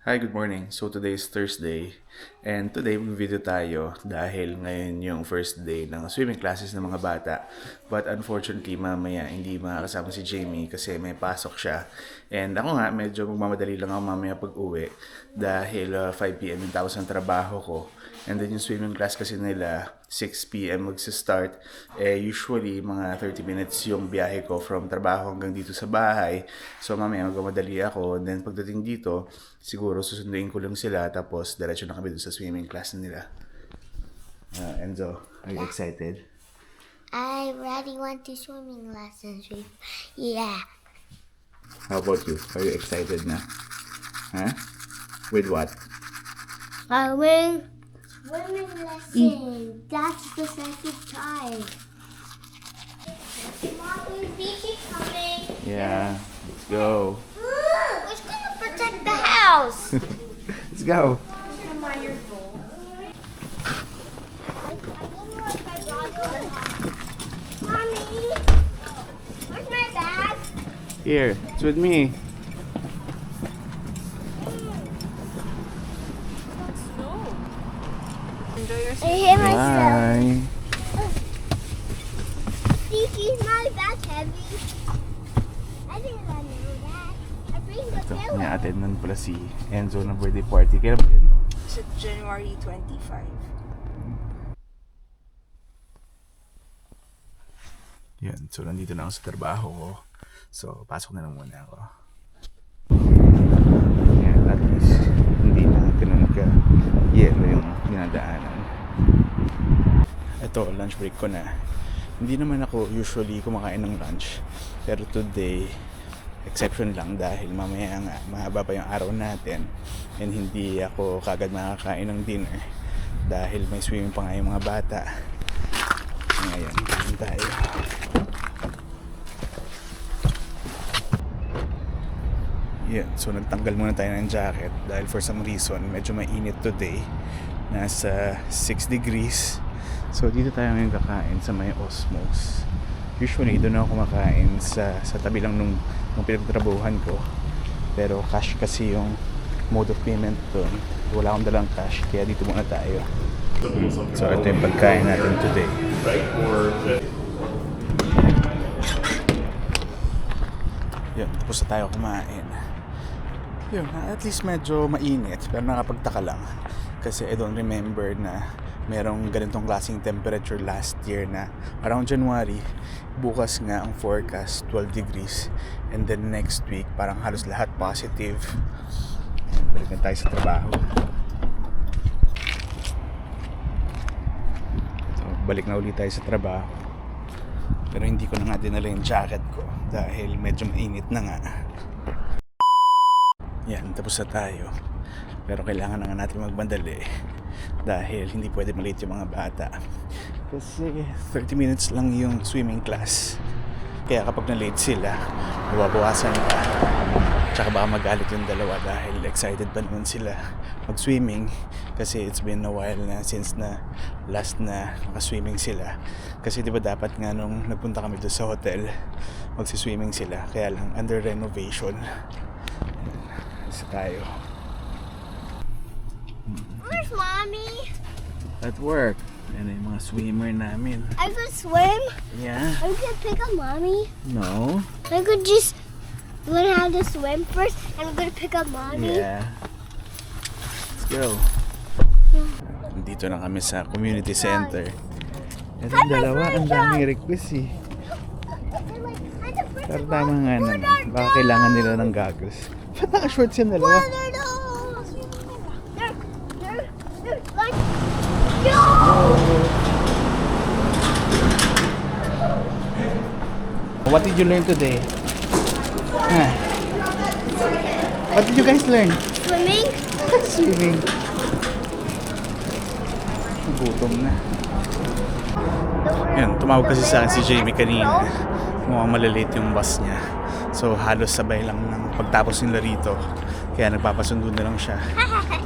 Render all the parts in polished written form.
Hi, good morning. So today is Thursday and today mag-video tayo dahil ngayon yung first day ng swimming classes ng mga bata. But unfortunately, mamaya hindi makakasama si Jamie kasi may pasok siya. And ako nga, medyo magmamadali lang ako mamaya pag-uwi dahil 5 p.m. yung tapos ng trabaho ko. And then yung swimming class kasi nila 6 p.m. magsa-start. Usually mga 30 minutes yung biyahe ko from trabaho hanggang dito sa bahay. So mamaya magmamadali ako. And then pagdating dito, siguro susunduin ko lang sila tapos diretso na kami dun sa swimming class nila. Enzo, are you excited? I really want to swimming lessons with. Yeah. How about you? Are you excited na? Huh? With what? Swimming lesson. That's the second time. Mommy, beach is coming. Yeah, let's go. Who's gonna protect the house? Let's go. Mommy, where's my bag? Here, it's with me. I hit myself. Bye. Is my bag heavy? I didn't know that. I bring the Ito, pillow. ina-attend nun pala si Enzo ng birthday party. Kailan ba yun? It's January 25. Yan, so nandito na ako sa trabaho ko. So, pasok na lang muna ako. Yan, at least hindi na ganun ka-yelo yung dinadaanan. Ito, lunch break ko na. Hindi naman ako usually kumakain ng lunch. Pero today, exception lang dahil mamaya nga mahaba pa yung araw natin and hindi ako kagad makakain ng dinner dahil may swimming pa nga yung mga bata. Ngayon, kain tayo. Yeah, so nagtanggal muna tayo ng jacket dahil for some reason medyo mainit today. Nasa 6 degrees. So dito tayo ngayon kakain sa may Osmos. Usually doon ako kumakain sa tabi lang nung pinagtrabuhan ko. Pero cash kasi yung mode of payment doon. Wala akong dalang cash kaya dito muna tayo. So ito yung pagkain natin today. Yun, tapos na tayo kumain. Yun, at least medyo mainit pero nakapagtaka lang. Kasi I don't remember na merong ganitong klaseng temperature last year na around January. Bukas nga ang forecast 12 degrees and then next week parang halos lahat positive. Balik na tayo sa trabaho. So, balik na ulit tayo sa trabaho. Pero hindi ko na nga dinala yung jacket ko dahil medyo mainit na nga. Yan, tapos na tayo. Pero kailangan na nga natin magbandali dahil hindi pwede malate yung mga bata. Kasi 30 minutes lang yung swimming class. Kaya kapag na-late sila, nababawasan pa. Tsaka baka magalit yung dalawa dahil excited pa naman sila mag-swimming. Kasi it's been a while na since na last na nakaswimming sila. Kasi diba dapat nga nung nagpunta kami doon sa hotel, magsiswimming sila. Kaya lang under renovation. Isa tayo. Where's mommy? At work. Yan yung mga swimmer namin. I could swim. Yeah. I could pick up mommy. No. I could just learn how to swim first, and I'm gonna pick up mommy. Yeah. Let's go. Dito na kami sa community center. Ito yung dalawa, ang daming request eh. Pero tama nga naman. Baka kailangan nila ng goggles. Ba't naka-shorts yung dalawa? What are those? They're like, no! What did you learn today? Huh? What did you guys learn? Swimming? Swimming. Gutom na. Yan, tumawag kasi sa akin si Jamie kanina. Mukhang malilate yung bus niya. So halos sabay lang ng pagtapos nila rito. Kaya nagpapasundo na lang siya.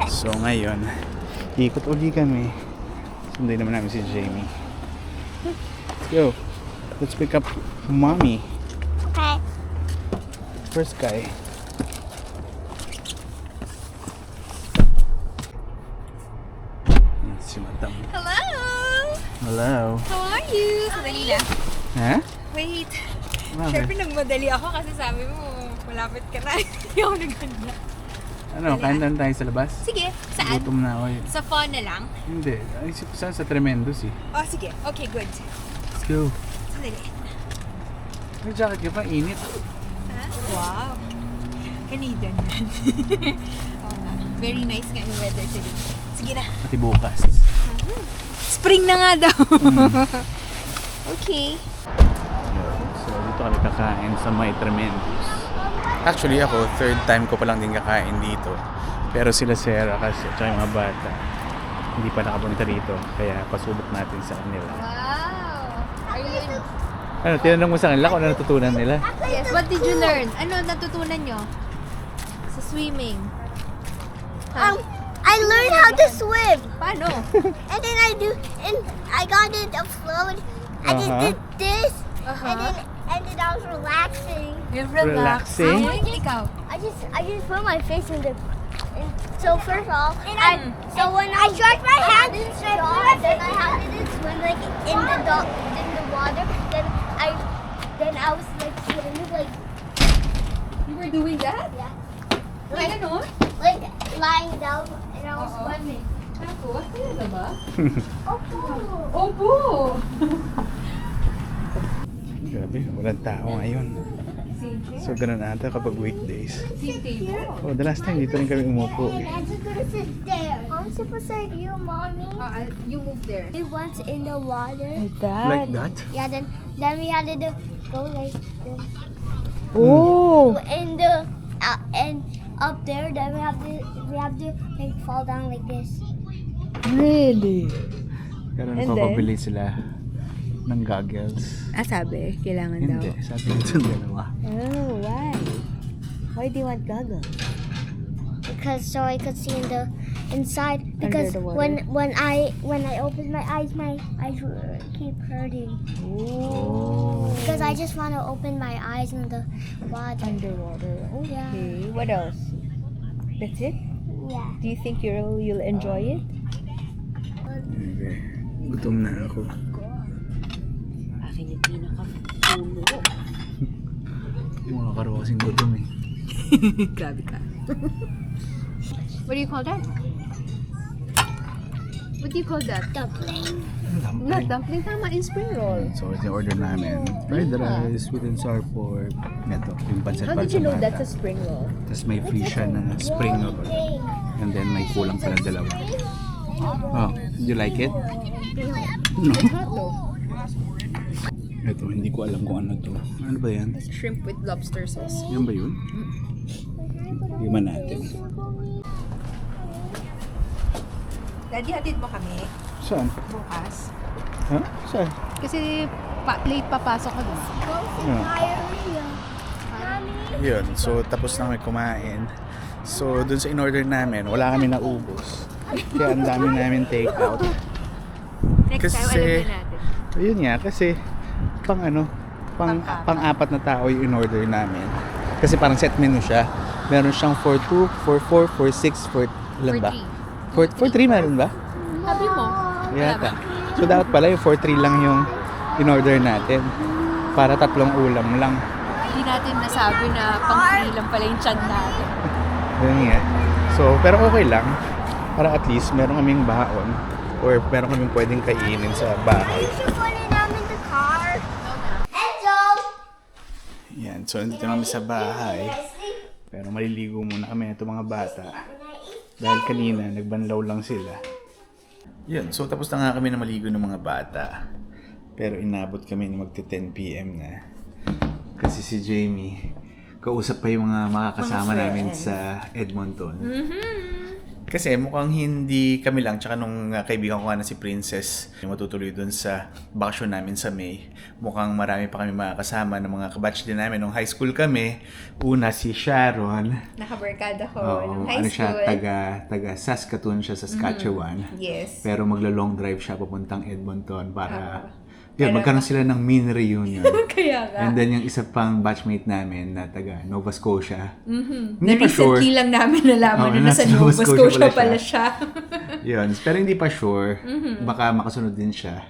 So ngayon, ikot uli kami. Sunday naman namin si Jamie. Let's go. Let's pick up mommy. Okay. First guy. si Matam. Hello! Hello. How are you? Sandali lang. Ha? Wait. Bakit? Siyempre nagmadali ako kasi sabi mo, malapit ka na. Hindi ako naganda. Ano, kain lang tayo sa labas? Sige, saan? Gutom na ako eh. Sa phone na lang? Hindi. Ay, saan sa Tremendos eh. Oh, sige. Okay, good. Let's go. Sandali. May jacket ka pa, init. Ha? Wow. Canadian yan. Oo nga. Very nice nga yung weather today. Sige na. Pati bukas. Spring na nga daw. Okay. So, dito kami kakain sa may Tremendos. Actually, ako, third time ko pa lang din kakain dito. Pero sila Sarah kasi, tsaka yung mga bata, hindi pa nakapunta rito. Kaya pasubok natin sa kanila. Wow. Are you in? Ano, tinanong mo sa kanila kung ano natutunan nila? Yes. What did you learn? Ano natutunan nyo? Sa swimming. I learned how to swim. Paano? And then I got in the float. I just did this. And then I was relaxing. You're Relaxing? Ikaw? I just put my face in the. So first of all, when I stretched my hand and then I had to swim like in the water. Then I was like swimming like You were doing that? yeah, Like ano? like lying down and I was swimming. Ako? Talaga ba? Oh, Opo! Grabe, walang tao ngayon. So, ganun ata kapag weekdays. Oh, the last time dito rin kami umupo eh. I'm supposed to sit there. I'm supposed to sit you, mommy. You move there. We went in the water. Like that? Yeah, then we had to go like this. Oh! And up there, then we have to like fall down like this. Really? Pero And napapabili sila ng goggles. Sabi, kailangan Hindi, sabi nito dalawa. Oh, why? Why do you want goggles? Because so I could see in the inside. Because the water. when I open my eyes keep hurting. Oh. Because I just want to open my eyes in the water. Underwater. Okay. Yeah. What else? That's it? Yeah. Do you think you'll enjoy it? Okay. Gutom na ako. Akin yung pinaka-pulo. Yung mga karo kasing gutom eh. Grabe ka. What do you call that? What do you call that? Dumpling. Not dumpling, tama, in spring roll. So, ito yung order namin. Fried rice, sweet and sour pork. Ito, yung pancit How did you know that's a spring roll? Tapos may free siya na spring roll. And then may kulang pala dalawa. Oh, did you like it? No. It's hot though. Ito, hindi ko alam kung ano to. Ano ba yan? Shrimp with lobster sauce. Yan ba yun? Tignan natin. Daddy, hatid mo kami Saan? bukas. Ha? Saan? Kasi late papasok ko doon. Diarrhea. Mommy. Yun, so tapos na kami kumain. So, dun sa in-order namin, wala kami naubos. Kaya ang dami namin take out. Next Kasi- time, alam na natin. Ayun nga, kasi pang-apat na tao yung in-order namin. Kasi parang set menu siya. Meron siyang 4-2, 4-4, 4-6, 4... Ilan ba? 4-3 meron ba? Sabi mo. Yata. So dapat pala yung 4-3 lang yung in-order natin. Para 3 ulam lang. Hindi natin nasabi na pang-free lang pala yung chan natin. Yun nga. So, pero okay lang. Para at least meron kaming baon. Or meron kaming pwedeng kainin sa bahay. You should put it down in the car. Enzo. Yan. So, nandito kami sa bahay. Pero maliligo muna kami ito mga bata. Dahil kanina, nagbanlaw lang sila. Yan. So, tapos na nga kami na maligo ng mga bata. Pero inabot kami na magti 10 PM na. Kasi si Jamie, kausap pa yung mga makakasama namin sa Edmonton. Kasi mukhang hindi kami lang, tsaka nung kaibigan ko nga na si Princess, yung matutuloy dun sa bakasyon namin sa May. Mukhang marami pa kami makakasama ng mga kabatch din namin. Nung high school kami, una si Sharon. Nakabarkada ko Oo, nung high siya, school. taga Saskatoon siya sa Saskatchewan. Yes. Pero maglo-long drive siya papuntang Edmonton para Pero- magkaroon sila ng mini reunion. Kaya nga. And then yung isa pang batchmate namin na taga Nova Scotia. Na Hindi pa sure. recently lang namin nalaman Oo, na nasa nasa Nova Scotia pala pala siya. Yun. Pero hindi pa sure. Baka makasunod din siya.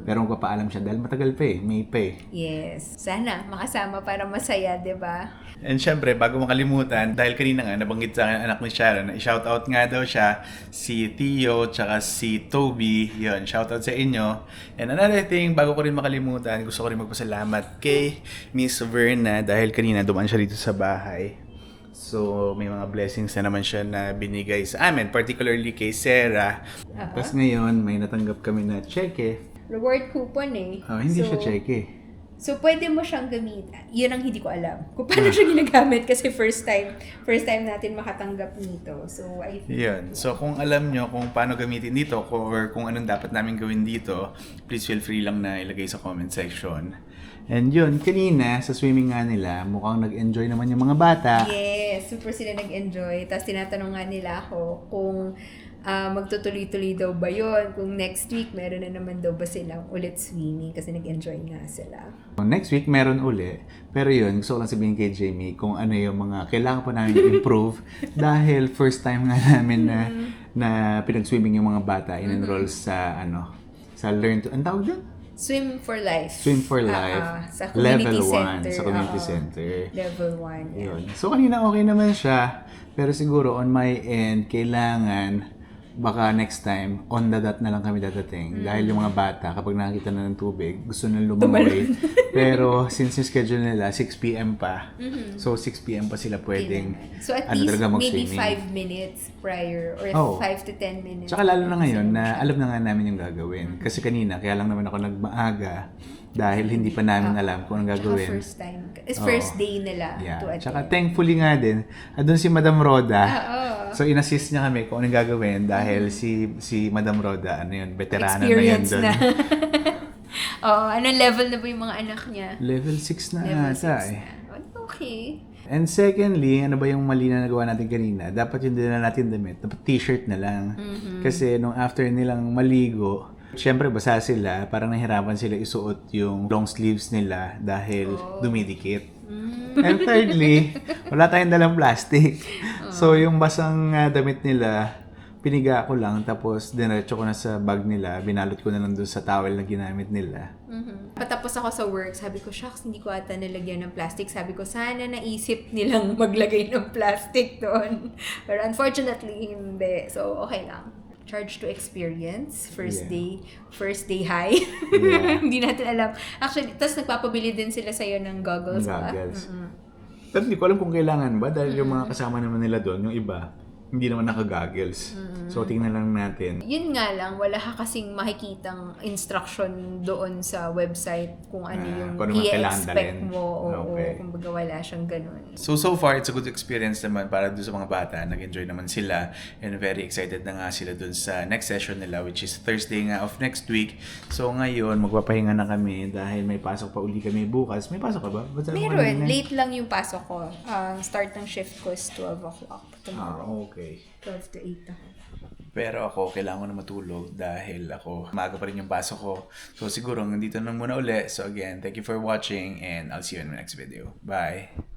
Pero magpapaalam siya dahil matagal pa eh. May pa eh. Yes. Sana makasama para masaya, di ba? And syempre, bago makalimutan, dahil kanina nga nabanggit sa akin anak ni Sharon, i-shoutout nga daw siya, si Tio, tsaka si Toby. Yun, shoutout sa inyo. And another thing, bago ko rin makalimutan, gusto ko rin magpasalamat kay Miss Verna dahil kanina dumaan siya dito sa bahay. So, may mga blessings na naman siya na binigay sa amin, particularly kay Sarah. Tapos ngayon, may natanggap kami na cheque. Reward coupon eh. Hindi siya cheque. So, pwede mo siyang gamitin. Yun ang hindi ko alam. Kung paano siya ginagamit kasi first time natin makatanggap nito. So, Yun. So, kung alam nyo kung paano gamitin dito or kung anong dapat namin gawin dito, please feel free lang na ilagay sa comment section. And yun, kanina sa swimming nga nila, mukhang nag-enjoy naman yung mga bata. yes, super sila nag-enjoy. Tapos tinatanong nga nila ako kung magtutuloy-tuloy daw ba yun? Kung next week, meron na naman daw ba silang ulit swimming kasi nag-enjoy nga sila. Next week, meron uli. Pero yun, gusto ko lang sabihin kay Jamie kung ano yung mga kailangan pa namin improve dahil first time nga namin na pinag-swimming yung mga bata in-enroll sa sa Learn to... Ang tawag dyan? Swim for Life. Swim for Life. Sa community Level 1 center. sa community center. Level 1, yeah. Yun. So, kanina okay naman siya. Pero siguro, on my end, kailangan baka next time, on the dot na lang kami dadating. Dahil yung mga bata, kapag nakakita na ng tubig, gusto na lumangoy. Pero since yung schedule nila, 6 p.m. pa. So, 6 p.m. pa sila pwedeng So at least talaga maybe mag-swimming. 5 minutes prior or 5 to 10 minutes. Tsaka lalo na ngayon na alam na nga namin yung gagawin. Kasi kanina, kaya lang naman ako nagmaaga dahil hindi pa namin alam kung anong gagawin. Tsaka first time. It's first day nila Yeah. to attend. Tsaka thankfully nga din, andun si Madam Roda. Oo. So, in-assist niya kami kung anong gagawin dahil si Madam Roda, veterana Experience na yan doon. Oo, anong level na ba yung mga anak niya? Level 6 na Level ata 6 eh. na. Okay. And secondly, ano ba yung mali na nagawa natin kanina? Dapat yung dinala natin damit. Dapat t-shirt na lang. Kasi nung after nilang maligo, syempre basa sila, parang nahirapan sila isuot yung long sleeves nila dahil dumidikit. And thirdly, wala tayong dalang plastic. So yung basang damit nila, piniga ko lang tapos diretso ko na sa bag nila, binalot ko na lang doon sa towel na ginamit nila. Patapos ako sa work, sabi ko, shucks, hindi ko ata nilagyan ng plastic. Sabi ko, sana naisip nilang maglagay ng plastic doon. Pero unfortunately, hindi. So, okay lang. Charge to experience. First day high. Yeah. Hindi natin alam. Actually, tapos nagpapabili din sila sa'yo ng goggles. Goggles. Pero hindi ko alam kung kailangan ba dahil yung mga kasama naman nila doon, yung iba, hindi naman naka-goggles. So, tingnan lang natin. Yun nga lang, wala ka kasing makikitang instruction doon sa website kung ano yung kung ano man kailangan i-expect dalhin. mo. Okay. Kumbaga wala siyang ganun. So far, it's a good experience naman para doon sa mga bata. Nag-enjoy naman sila and very excited na nga sila doon sa next session nila which is Thursday nga of next week. So ngayon, magpapahinga na kami dahil may pasok pa uli kami bukas. May pasok ka ba? Meron. Late lang yung pasok ko. Start ng shift ko is 12 o'clock tomorrow. Okay. 12 to 8 ako. Pero ako, kailangan ko na matulog dahil ako, maaga pa rin yung pasok ko. So siguro, nandito na muna uli. So again, thank you for watching and I'll see you in my next video. Bye!